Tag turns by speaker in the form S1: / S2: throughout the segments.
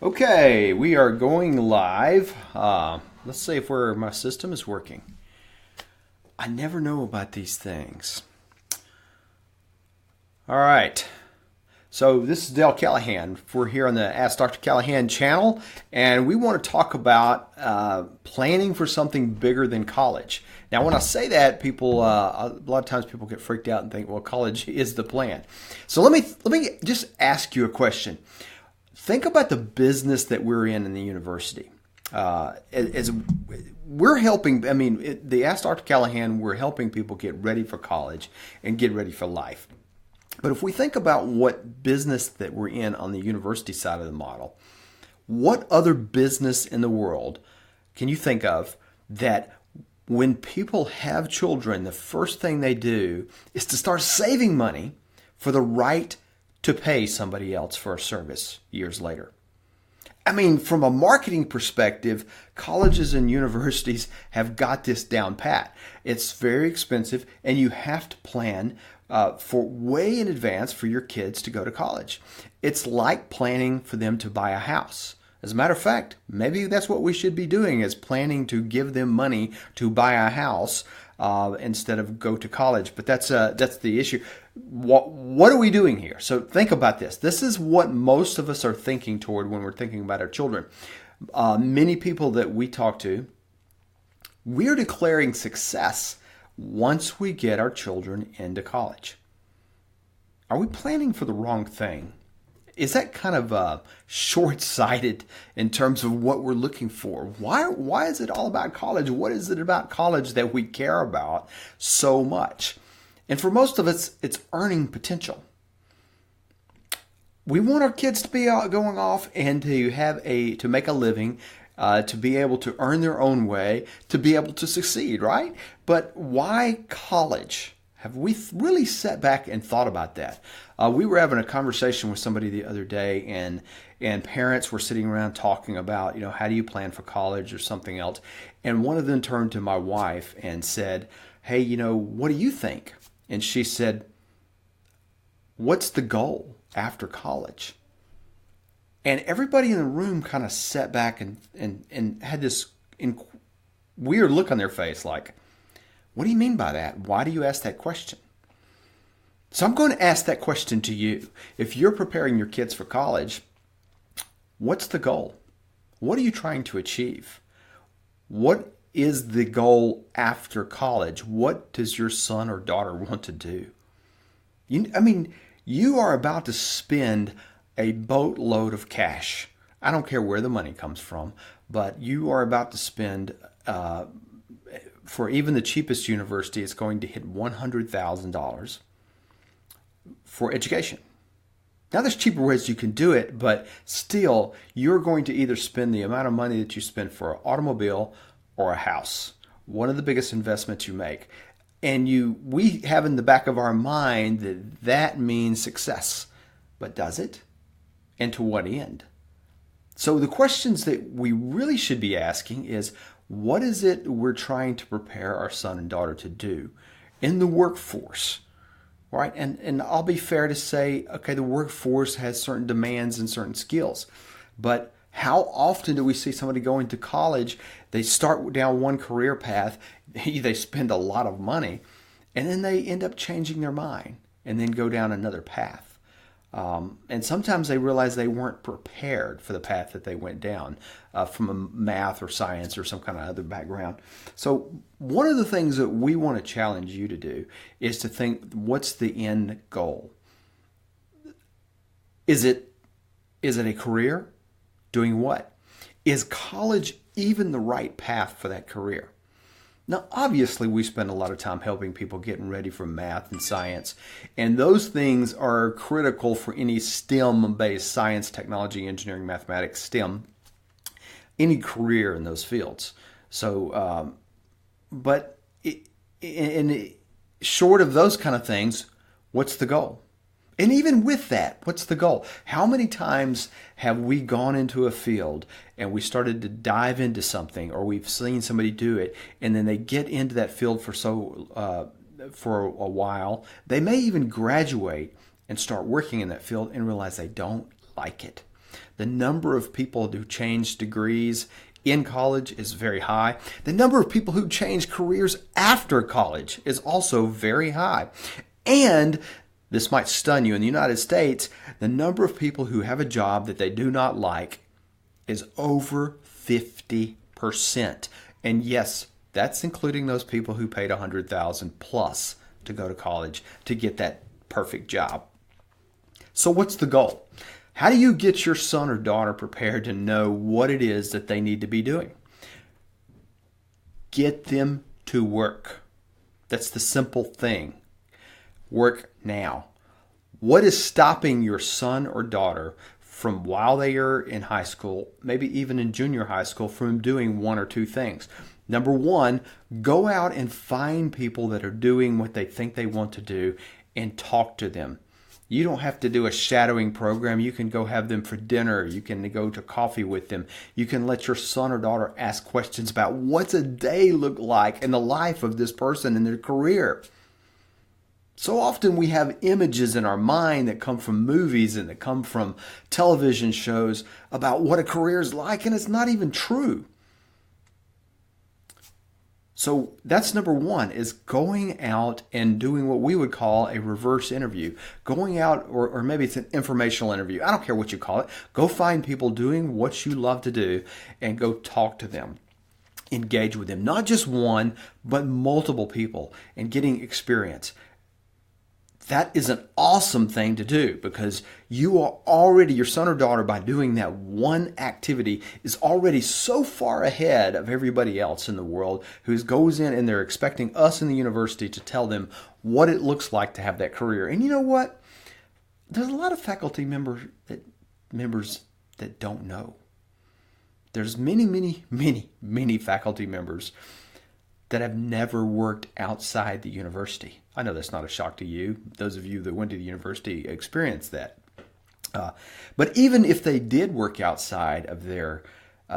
S1: Okay, we are going live. Let's see if my system is working. I never know about these things. All right. So this is Dale Callahan. We're here on the Ask Dr. Callahan channel, and we want to talk about planning for something bigger than college. Now, when I say that, people a lot of times people get freaked out and think, "Well, college is the plan." So let me just ask you a question. Think about the business that we're in the university. As we're helping, the Ask Dr. Callahan, we're helping people get ready for college and get ready for life. But if we think about what business that we're in on the university side of the model, what other business in the world can you think of that when people have children, the first thing they do is to start saving money for the right to pay somebody else for a service years later? I mean, from a marketing perspective, colleges and universities have got this down pat. It's very expensive, and you have to plan for way in advance for your kids to go to college. It's like planning for them to buy a house. As a matter of fact, maybe that's what we should be doing, is planning to give them money to buy a house instead of go to college. But that's the issue. What are we doing here? So think about this. This is what most of us are thinking toward when we're thinking about our children. Many people that we talk to, we're declaring success once we get our children into college. Are we planning for the wrong thing? Is that kind of short-sighted in terms of what we're looking for? Why is it all about college? What is it about college that we care about so much? And for most of us, it's earning potential. We want our kids to be going off and to make a living, to be able to earn their own way, to be able to succeed, right? But why college? Have we really sat back and thought about that? We were having a conversation with somebody the other day, and parents were sitting around talking about, how do you plan for college or something else? And one of them turned to my wife and said, "Hey, what do you think?" And she said, "What's the goal after college?" And everybody in the room kind of sat back and had this weird look on their face like, "What do you mean by that? Why do you ask that question?" So I'm going to ask that question to you. If you're preparing your kids for college, what's the goal? What are you trying to achieve? What is the goal after college? What does your son or daughter want to do? You are about to spend a boatload of cash. I don't care where the money comes from, but you are about to spend, for even the cheapest university, it's going to hit $100,000 for education. Now, there's cheaper ways you can do it, but still, you're going to either spend the amount of money that you spend for an automobile or a house, one of the biggest investments you make. And we have in the back of our mind that means success. But does it? And to what end? So the questions that we really should be asking is, what is it we're trying to prepare our son and daughter to do in the workforce? Right? And I'll be fair to say, okay, the workforce has certain demands and certain skills. But how often do we see somebody go into college, they start down one career path, they spend a lot of money, and then they end up changing their mind and then go down another path. And sometimes they realize they weren't prepared for the path that they went down from a math or science or some kind of other background. So one of the things that we want to challenge you to do is to think, what's the end goal? Is it a career? Doing what? Is college even the right path for that career? Now, obviously, we spend a lot of time helping people getting ready for math and science, and those things are critical for any STEM-based science, technology, engineering, mathematics, STEM, any career in those fields. So, short of those kind of things, what's the goal? And even with that, what's the goal? How many times have we gone into a field and we started to dive into something, or we've seen somebody do it, and then they get into that field for a while. They may even graduate and start working in that field and realize they don't like it. The number of people who change degrees in college is very high. The number of people who change careers after college is also very high. And this might stun you. In the United States, the number of people who have a job that they do not like is over 50%. And yes, that's including those people who paid $100,000 plus to go to college to get that perfect job. So what's the goal? How do you get your son or daughter prepared to know what it is that they need to be doing? Get them to work. That's the simple thing. Work now. What is stopping your son or daughter from, while they are in high school, maybe even in junior high school, from doing one or two things? Number one, go out and find people that are doing what they think they want to do and talk to them. You don't have to do a shadowing program. You can go have them for dinner. You can go to coffee with them. You can let your son or daughter ask questions about what's a day look like in the life of this person and their career. So often we have images in our mind that come from movies and that come from television shows about what a career is like, and it's not even true. So that's number one, is going out and doing what we would call a reverse interview. Going out, or maybe it's an informational interview. I don't care what you call it. Go find people doing what you love to do and go talk to them. Engage with them. Not just one, but multiple people, and getting experience. That is an awesome thing to do, because you are already, your son or daughter, by doing that one activity, is already so far ahead of everybody else in the world who goes in and they're expecting us in the university to tell them what it looks like to have that career. And you know what? There's a lot of faculty members that don't know. There's many faculty members that have never worked outside the university. I know that's not a shock to you. Those of you that went to the university experienced that. But even if they did work outside of their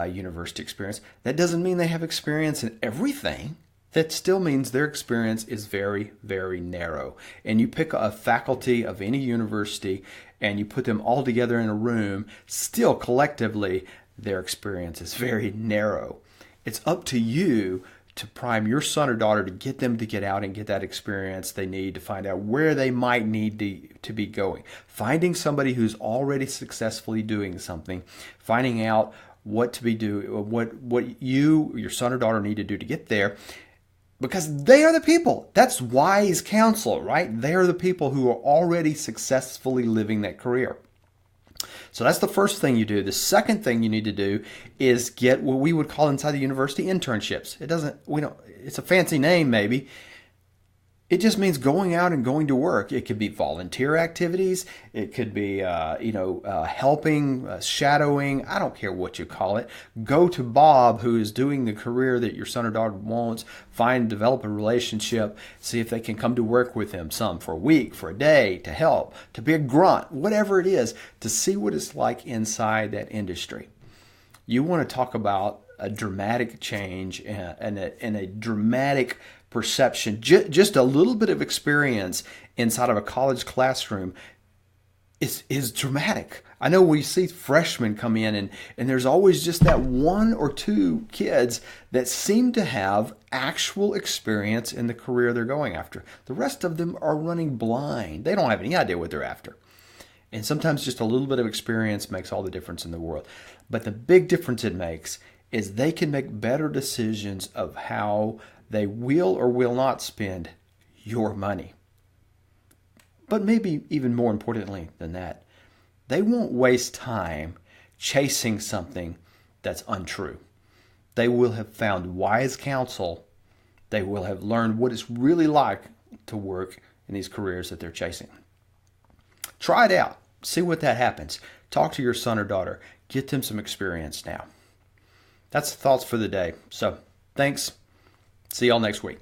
S1: university experience, that doesn't mean they have experience in everything. That still means their experience is very, very narrow. And you pick a faculty of any university and you put them all together in a room, still collectively their experience is very narrow. It's up to you to prime your son or daughter to get them to get out and get that experience they need to find out where they might need to be going. Finding somebody who's already successfully doing something, finding out what to be doing, what your son or daughter need to do to get there, because they are the people. That's wise counsel, right? They are the people who are already successfully living that career. So that's the first thing you do. The second thing you need to do is get what we would call inside the university internships. It's a fancy name maybe. It just means going out and going to work. It could be volunteer activities. It could be, helping, shadowing. I don't care what you call it. Go to Bob, who is doing the career that your son or daughter wants. Develop a relationship. See if they can come to work with him, some for a week, for a day, to help, to be a grunt, whatever it is, to see what it's like inside that industry. You want to talk about a dramatic change and a dramatic perception. Just a little bit of experience inside of a college classroom is dramatic. I know we see freshmen come in and there's always just that one or two kids that seem to have actual experience in the career they're going after. The rest of them are running blind. They don't have any idea what they're after. And sometimes just a little bit of experience makes all the difference in the world. But the big difference it makes is they can make better decisions of how they will or will not spend your money. But maybe even more importantly than that, they won't waste time chasing something that's untrue. They will have found wise counsel. They will have learned what it's really like to work in these careers that they're chasing. Try it out. See what that happens. Talk to your son or daughter. Get them some experience now. That's the thoughts for the day. So, thanks. See y'all next week.